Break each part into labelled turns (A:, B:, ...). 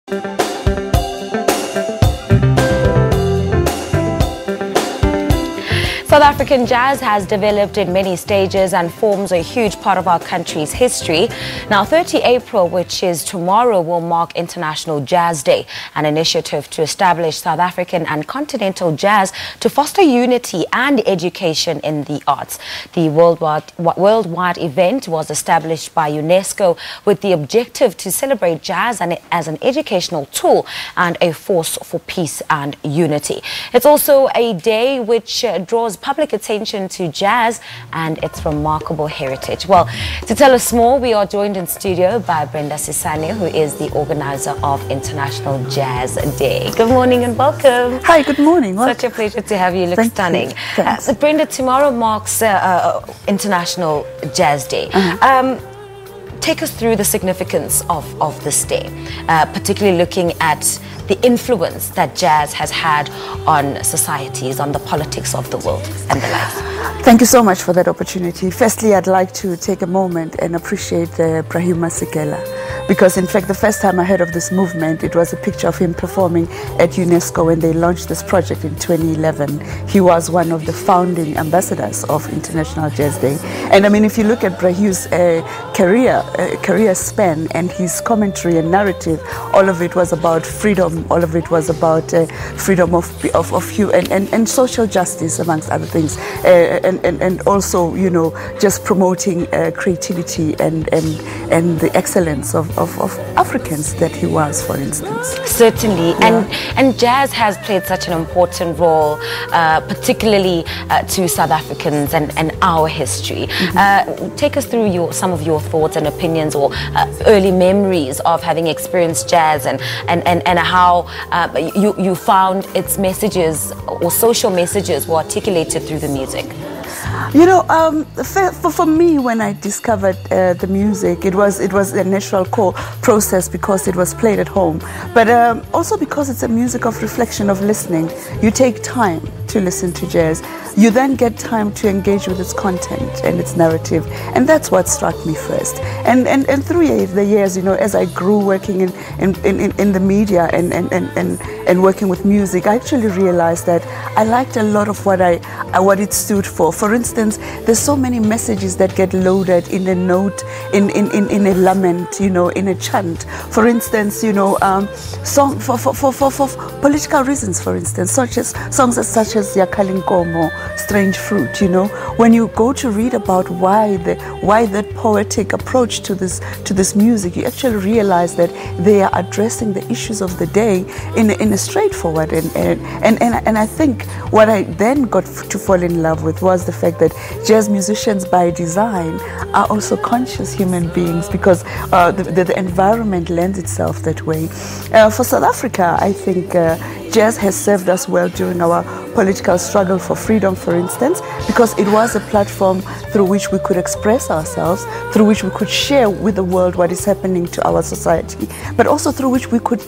A: South African jazz has developed in many stages and forms a huge part of our country's history. Now, 30 April, which is tomorrow, will mark International Jazz Day, an initiative to establish South African and Continental jazz to foster unity and education in the arts. The worldwide event was established by UNESCO with the objective to celebrate jazz as an educational tool and a force for peace and unity. It's also a day which draws public attention to jazz and its remarkable heritage. Well, to tell us more, we are joined in studio by Brenda Sisane, who is the organizer of International Jazz Day. Good morning and welcome.
B: Hi, good morning.
A: Such a pleasure to have you. Look stunning. Brenda, tomorrow marks International Jazz Day. Take us through the significance of this day, particularly looking at the influence that jazz has had on societies, on the politics of the world and the like.
B: Thank you so much for that opportunity. Firstly, I'd like to take a moment and appreciate Brahima Sikela, because in fact the first time I heard of this movement, it was a picture of him performing at UNESCO when they launched this project in 2011. He was one of the founding ambassadors of International Jazz Day. And I mean, if you look at Brahu's career span and his commentary and narrative, all of it was about freedom, all of it was about freedom of hue and social justice, amongst other things, and also, you know, just promoting creativity and the excellence of Africans that he was, for instance.
A: Certainly, yeah. and jazz has played such an important role, particularly to South Africans and our history. Take us through some of your thoughts and opinions or early memories of having experienced jazz and how you found its messages or social messages were articulated through the music.
B: You know, for me, when I discovered the music, it was a natural process because it was played at home, but also because it's a music of reflection, of listening. You take time to listen to jazz. You then get time to engage with its content and its narrative, and that's what struck me first. And through the years, you know, as I grew working in the media and working with music, I actually realized that I liked a lot of what it stood for. For instance, there's so many messages that get loaded in a note, in a lament, you know, in a chant. For instance, you know, song for political reasons, for instance, songs such as Yakalinkomo, Strange Fruit. You know, when you go to read about why that poetic approach to this music, you actually realize that they are addressing the issues of the day in a straightforward and I think what I then got to fall in love with was the fact that jazz musicians by design are also conscious human beings, because the environment lends itself that way. For South Africa, I think jazz has served us well during our political struggle for freedom, for instance, because it was a platform through which we could express ourselves, through which we could share with the world what is happening to our society, but also through which we could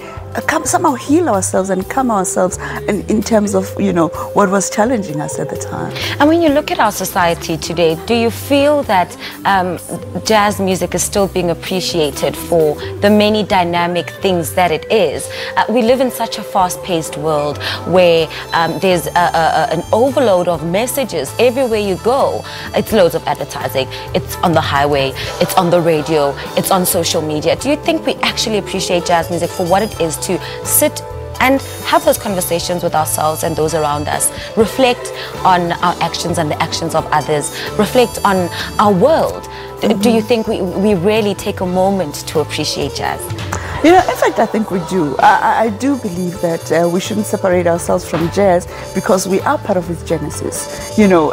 B: somehow heal ourselves and calm ourselves in terms of, you know, what was challenging us at the time.
A: And when you look at our society today, do you feel that jazz music is still being appreciated for the many dynamic things that it is? We live in such a fast-paced world where there's an overload of messages everywhere you go. It's loads of advertising. It's on the highway. It's on the radio. It's on social media. Do you think we actually appreciate jazz music for what it is, to sit and have those conversations with ourselves and those around us, reflect on our actions and the actions of others, reflect on our world? Do you think we really take a moment to appreciate jazz?
B: You know, in fact, I think we do. I do believe that we shouldn't separate ourselves from jazz, because we are part of its genesis. You know,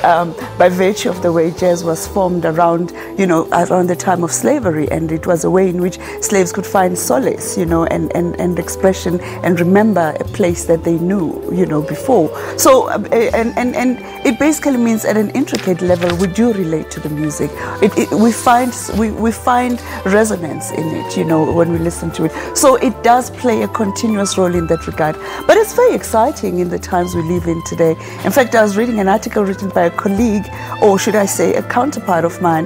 B: by virtue of the way jazz was formed around the time of slavery, and it was a way in which slaves could find solace, you know, and expression, and remember a place that they knew, you know, before. So, and it basically means at an intricate level we do relate to the music. We find resonance in it, you know, when we listen to it. So it does play a continuous role in that regard. But it's very exciting in the times we live in today. In fact, I was reading an article written by a colleague, or should I say a counterpart of mine,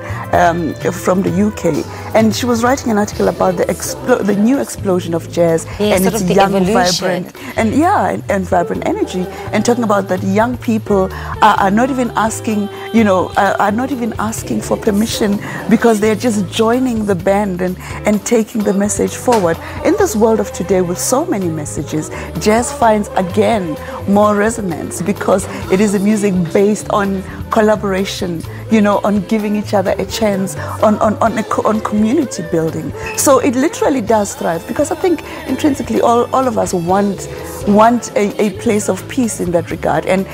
B: from the UK, and she was writing an article about the new explosion of jazz and
A: sort
B: its
A: of the
B: young,
A: evolution.
B: vibrant, and vibrant energy, and talking about that young people are not even asking, are not even asking for permission, because they're just joining the band and taking the message forward. In this world of today, with so many messages, jazz finds again more resonance, because it is a music based on collaboration, on giving each other a chance, on community building. So it literally does thrive, because I think intrinsically all of us want a place of peace in that regard, and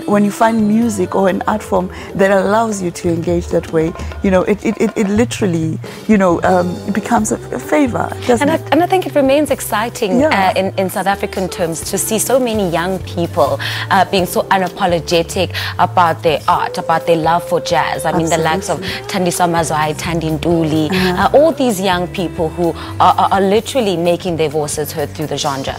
B: when you find music or an art form that allows you to engage that way, it literally it becomes a favor, doesn't it?
A: And I think it remains exciting in South African terms to see so many young people being so unapologetic about their art, about their love for jazz. I mean, the likes of Thandiswa Mazwai, Thandi Ntuli, all these young people who are literally making their voices heard through the genre.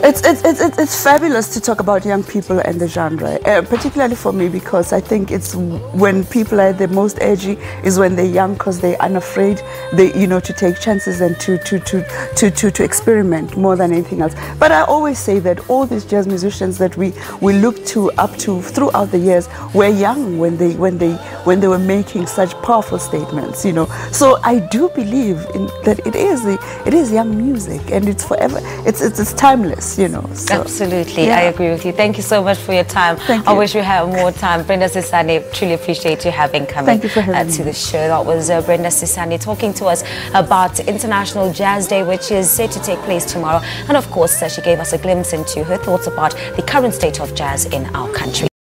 B: It's fabulous to talk about young people and the genre, particularly for me, because I think it's when people are the most edgy is when they're young, because they're unafraid, to take chances and to experiment more than anything else. But I always say that all these jazz musicians that we look to up to throughout the years were young when they were making such powerful statements. So I do believe that it is young music, and it's forever. It's timeless. So,
A: absolutely, I agree with you. Thank you so much for your time.
B: Thank you.
A: I wish we had more time. Brenda Sisane, truly appreciate you having come
B: Thank you for having
A: to
B: me.
A: the show. That was Brenda Sisane talking to us about International Jazz Day, which is set to take place tomorrow. And of course, she gave us a glimpse into her thoughts about the current state of jazz in our country.